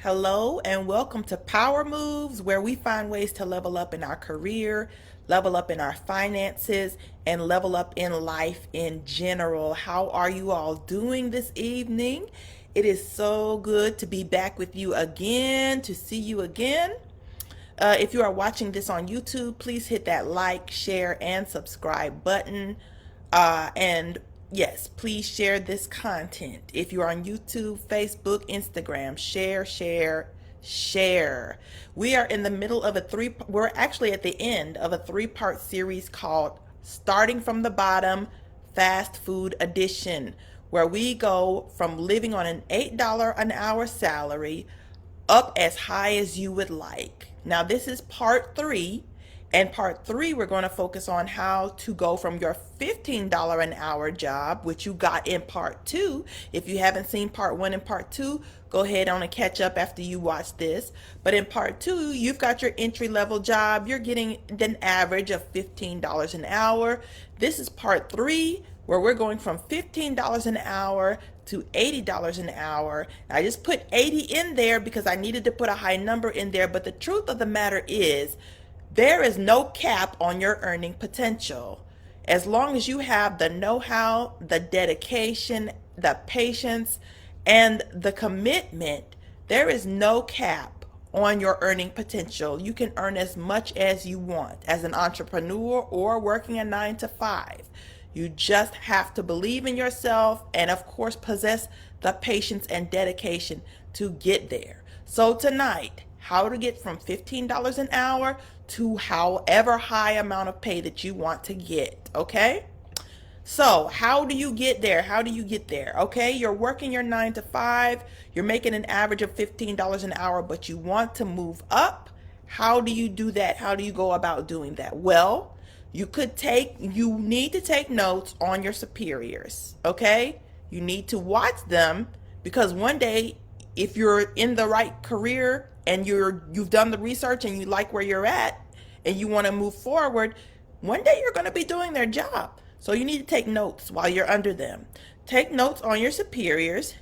Hello and welcome to Power Moves, where we find ways to level up in our career, level up in our finances, and level up in life in general. How are you all doing this evening? It is so good to be back with you again, to see you again. If you are watching this on YouTube, please hit that like, share, and subscribe button. And yes, please share this content. If you're on YouTube, Facebook, Instagram, share. We are in the middle of we're actually at the end of a three-part series called Starting from the Bottom, Fast Food Edition, where we go from living on an $8 an hour salary up as high as you would like. Now, this is part three. And part three, we're going to focus on how to go from your $15 an hour job, which you got in part two. If you haven't seen part one and part two, go ahead on and catch up after you watch this. But in part two, you've got your entry level job. You're getting an average of $15 an hour. This is part three, where we're going from $15 an hour to $80 an hour. I just put 80 in there because I needed to put a high number in there. But the truth of the matter is, there is no cap on your earning potential. As long as you have the know-how, the dedication, the patience, and the commitment, there is no cap on your earning potential. You can earn as much as you want as an entrepreneur or working a 9 to 5. You just have to believe in yourself and, of course, possess the patience and dedication to get there. So tonight, how to get from $15 an hour to however high amount of pay that you want to get, okay? So, how do you get there? How do you get there? Okay, you're working your 9 to 5, you're making an average of $15 an hour, but you want to move up. How do you do that? How do you go about doing that? Well, you need to take notes on your superiors, okay? You need to watch them because one day, if you're in the right career and you've done the research and you like where you're at and you want to move forward, one day you're going to be doing their job. So you need to take notes while you're under them. Take notes on your superiors.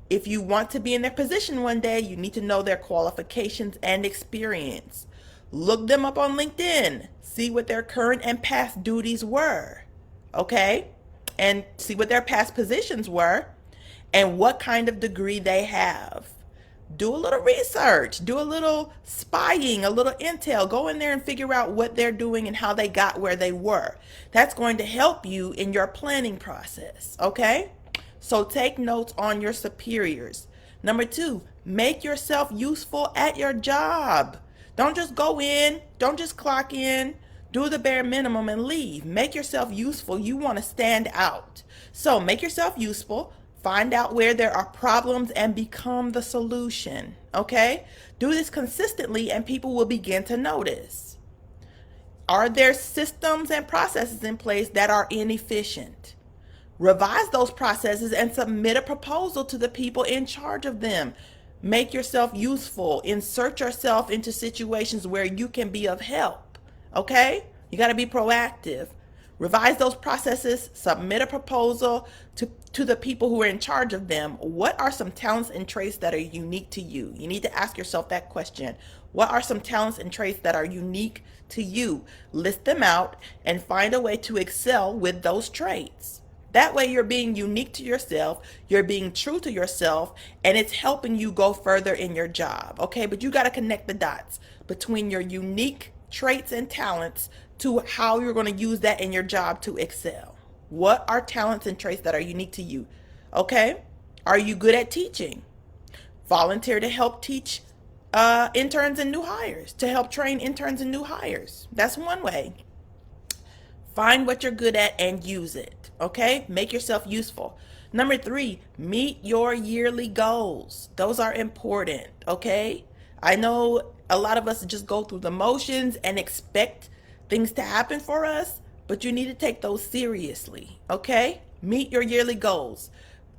If you want to be in their position one day, you need to know their qualifications and experience. Look them up on LinkedIn. See what their current and past duties were. Okay? And see what their past positions were and what kind of degree they have. Do a little research, do a little spying, a little intel. Go in there and figure out what they're doing and how they got where they were. That's going to help you in your planning process, okay? So take notes on your superiors. Number two, make yourself useful at your job. Don't just go in, don't just clock in, do the bare minimum and leave. Make yourself useful. You want to stand out. So make yourself useful. Find out where there are problems and become the solution. Okay? Do this consistently and people will begin to notice. Are there systems and processes in place that are inefficient? Revise those processes and submit a proposal to the people in charge of them. Make yourself useful. Insert yourself into situations where you can be of help. Okay? You got to be proactive. Revise those processes, submit a proposal to the people who are in charge of them. What are some talents and traits that are unique to you? You need to ask yourself that question. What are some talents and traits that are unique to you? List them out and find a way to excel with those traits. That way you're being unique to yourself, you're being true to yourself, and it's helping you go further in your job. Okay, but you got to connect the dots between your unique traits and talents to how you're going to use that in your job to excel. What are talents and traits that are unique to you? Okay? Are you good at teaching? Volunteer to help teach interns and new hires, to help train interns and new hires. That's one way. Find what you're good at and use it. Okay? Make yourself useful. Number three, meet your yearly goals. Those are important. Okay? I know a lot of us just go through the motions and expect things to happen for us, but you need to take those seriously. Okay? Meet your yearly goals.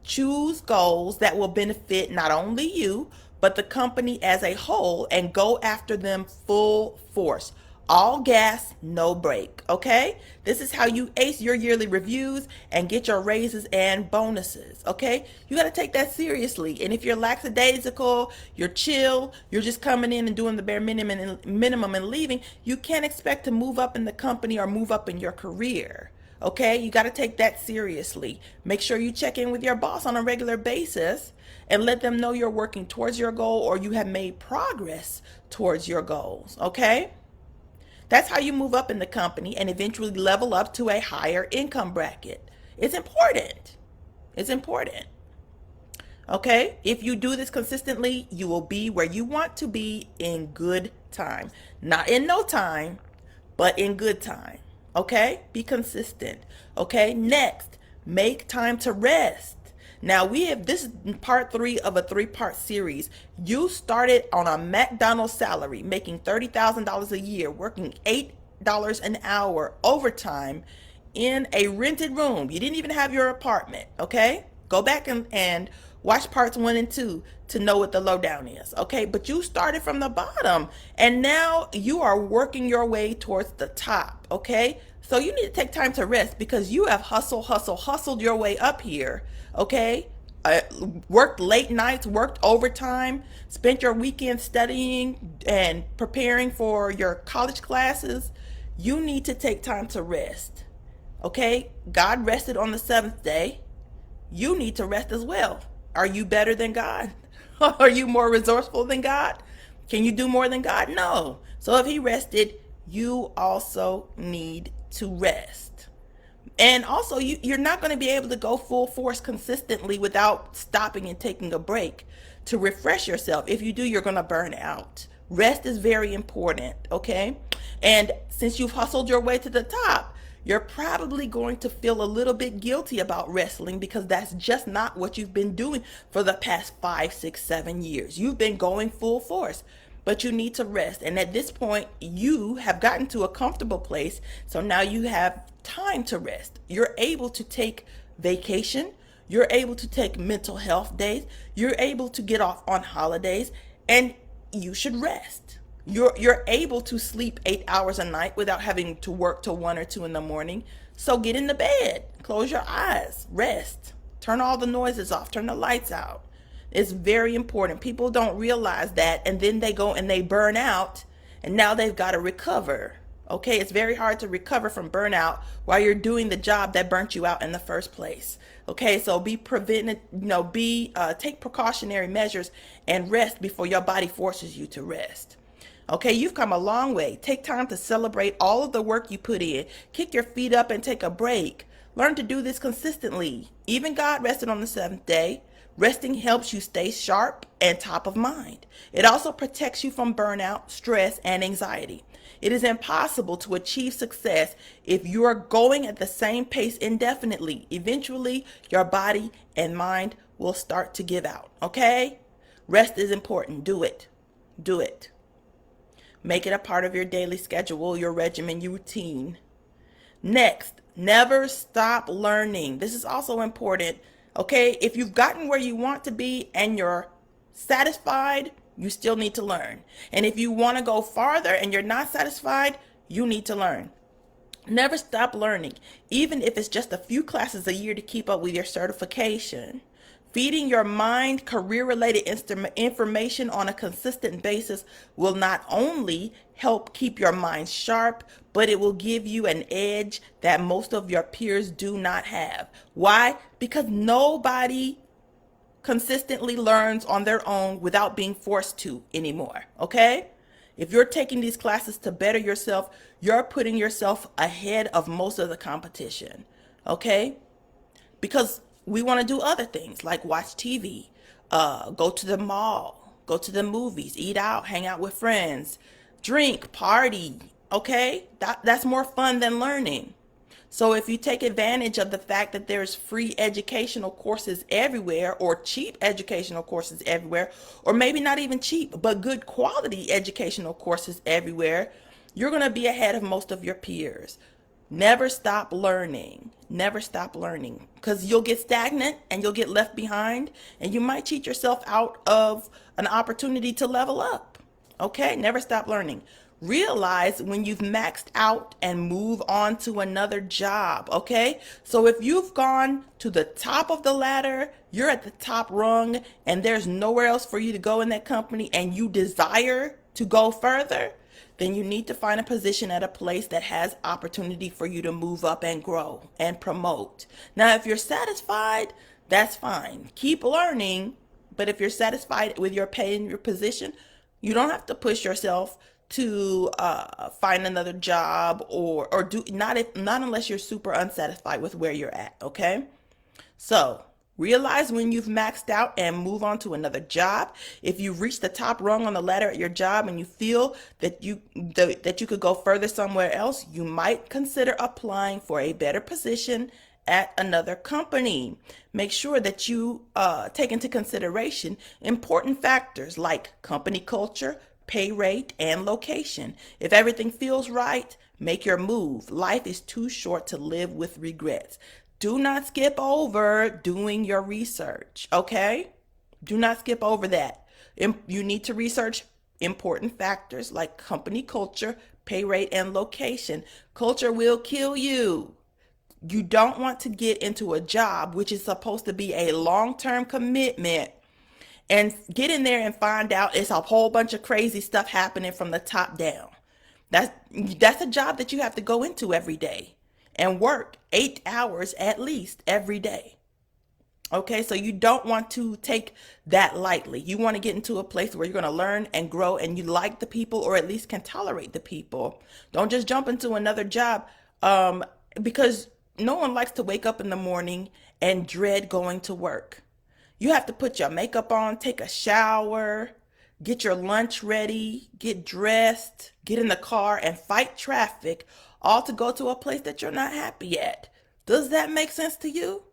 Choose goals that will benefit not only you, but the company as a whole and go after them full force. All gas, no brake, okay? This is how you ace your yearly reviews and get your raises and bonuses, okay? You got to take that seriously. And if you're lackadaisical, you're chill, you're just coming in and doing the bare minimum and leaving, you can't expect to move up in the company or move up in your career. Okay, you got to take that seriously. Make sure you check in with your boss on a regular basis and let them know you're working towards your goal or you have made progress towards your goals. Okay, that's how you move up in the company and eventually level up to a higher income bracket. It's important. It's important. Okay, if you do this consistently, you will be where you want to be in good time. Not in no time, but in good time. Okay, be consistent. Okay, next, make time to rest. Now this is part 3 of a 3-part series. You started on a McDonald's salary, making $30,000 a year, working $8 an hour overtime in a rented room. You didn't even have your apartment. Okay, go back and watch parts 1 and 2 to know what the lowdown is. Okay, but you started from the bottom and now you are working your way towards the top. Okay, so you need to take time to rest because you have hustled your way up here. Okay, worked late nights, worked overtime, spent your weekend studying and preparing for your college classes. You need to take time to rest. Okay, God rested on the 7th day. You need to rest as well. Are you better than God? Are you more resourceful than God? Can you do more than God? No. So if he rested, you also need to rest. And also, you're not going to be able to go full force consistently without stopping and taking a break to refresh yourself. If you do, you're going to burn out. Rest is very important, okay? And since you've hustled your way to the top, you're probably going to feel a little bit guilty about wrestling because that's just not what you've been doing for the past 5, 6, 7 years. You've been going full force, but you need to rest. And at this point, you have gotten to a comfortable place. So now you have time to rest. You're able to take vacation. You're able to take mental health days. You're able to get off on holidays, and you should rest. You're able to sleep 8 hours a night without having to work till 1 or 2 in the morning. So get in the bed, close your eyes, rest, turn all the noises off, turn the lights out. It's very important. People don't realize that, and then they go and they burn out, and now they've got to recover. Okay, it's very hard to recover from burnout while you're doing the job that burnt you out in the first place. Okay, so take precautionary measures and rest before your body forces you to rest. Okay, you've come a long way. Take time to celebrate all of the work you put in. Kick your feet up and take a break. Learn to do this consistently. Even God rested on the 7th day. Resting helps you stay sharp and top of mind. It also protects you from burnout, stress, and anxiety. It is impossible to achieve success if you are going at the same pace indefinitely. Eventually, your body and mind will start to give out. Okay? Rest is important. Do it. Do it. Make it a part of your daily schedule, your regimen, your routine. Next, never stop learning. This is also important. Okay, if you've gotten where you want to be and you're satisfied, you still need to learn. And if you want to go farther and you're not satisfied, you need to learn. Never stop learning, even if it's just a few classes a year to keep up with your certification. Feeding your mind career-related information on a consistent basis will not only help keep your mind sharp, but it will give you an edge that most of your peers do not have. Why? Because nobody consistently learns on their own without being forced to anymore, okay? If you're taking these classes to better yourself, you're putting yourself ahead of most of the competition, okay? Because we want to do other things like watch TV, go to the mall, go to the movies, eat out, hang out with friends, drink, party, okay? That's more fun than learning. So if you take advantage of the fact that there's free educational courses everywhere or cheap educational courses everywhere, or maybe not even cheap, but good quality educational courses everywhere, you're going to be ahead of most of your peers. Never stop learning. Never stop learning, because you'll get stagnant and you'll get left behind and you might cheat yourself out of an opportunity to level up. Okay, never stop learning. realize when you've maxed out and move on to another job, okay? So if you've gone to the top of the ladder, you're at the top rung, and there's nowhere else for you to go in that company, and you desire to go further, then you need to find a position at a place that has opportunity for you to move up and grow and promote. Now, if you're satisfied, that's fine. Keep learning, but if you're satisfied with your pay and your position, you don't have to push yourself to find another job or do not unless you're super unsatisfied with where you're at, okay? So realize when you've maxed out and move on to another job. If you've reached the top rung on the ladder at your job and you feel that you could go further somewhere else, you might consider applying for a better position at another company. Make sure that you take into consideration important factors like company culture, pay rate, and location. If everything feels right, make your move. Life is too short to live with regrets. Do not skip over doing your research, okay? Do not skip over that. You need to research important factors like company culture, pay rate, and location. Culture will kill you. You don't want to get into a job which is supposed to be a long-term commitment and get in there and find out it's a whole bunch of crazy stuff happening from the top down. That's a job that you have to go into every day and work 8 hours at least every day. Okay, so you don't want to take that lightly. You want to get into a place where you're going to learn and grow and you like the people, or at least can tolerate the people. Don't just jump into another job because no one likes to wake up in the morning and dread going to work. You have to put your makeup on, take a shower, get your lunch ready, get dressed, get in the car, and fight traffic, all to go to a place that you're not happy at. Does that make sense to you?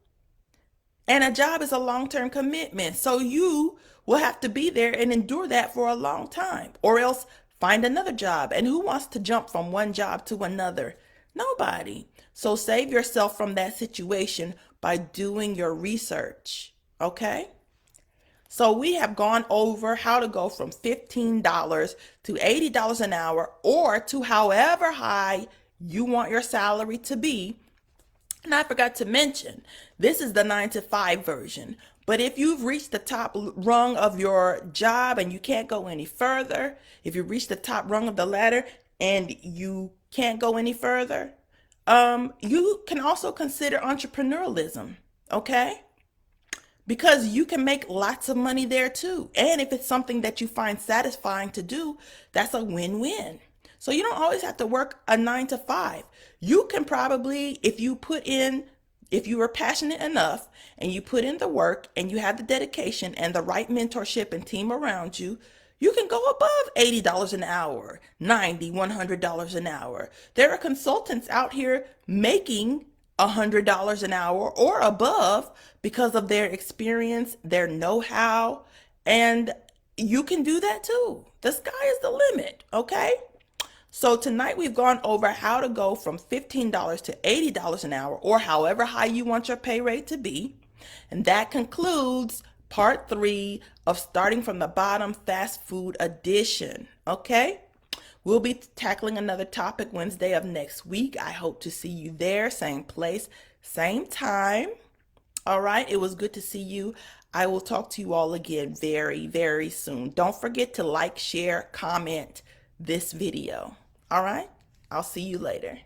And a job is a long-term commitment, so you will have to be there and endure that for a long time, or else find another job. And who wants to jump from one job to another? Nobody. So save yourself from that situation by doing your research. Okay? So we have gone over how to go from $15 to $80 an hour, or to however high you want your salary to be. And I forgot to mention, this is the 9-to-5 version. But if you've reached the top rung of your job and you can't go any further, if you reach the top rung of the ladder and you can't go any further, you can also consider entrepreneurialism, okay? Because you can make lots of money there too. And if it's something that you find satisfying to do, that's a win-win. So you don't always have to work a 9-to-5. You can probably, if you were passionate enough and you put in the work and you have the dedication and the right mentorship and team around you, you can go above $80 an hour, $90, $100 an hour. There are consultants out here making $100 an hour or above because of their experience, their know-how, and you can do that too. The sky is the limit, okay? So tonight we've gone over how to go from $15 to $80 an hour, or however high you want your pay rate to be. And that concludes part 3 of Starting from the Bottom Fast Food Edition, okay? We'll be tackling another topic Wednesday of next week. I hope to see you there, same place, same time. All right, it was good to see you. I will talk to you all again very, very soon. Don't forget to like, share, comment this video. All right, I'll see you later.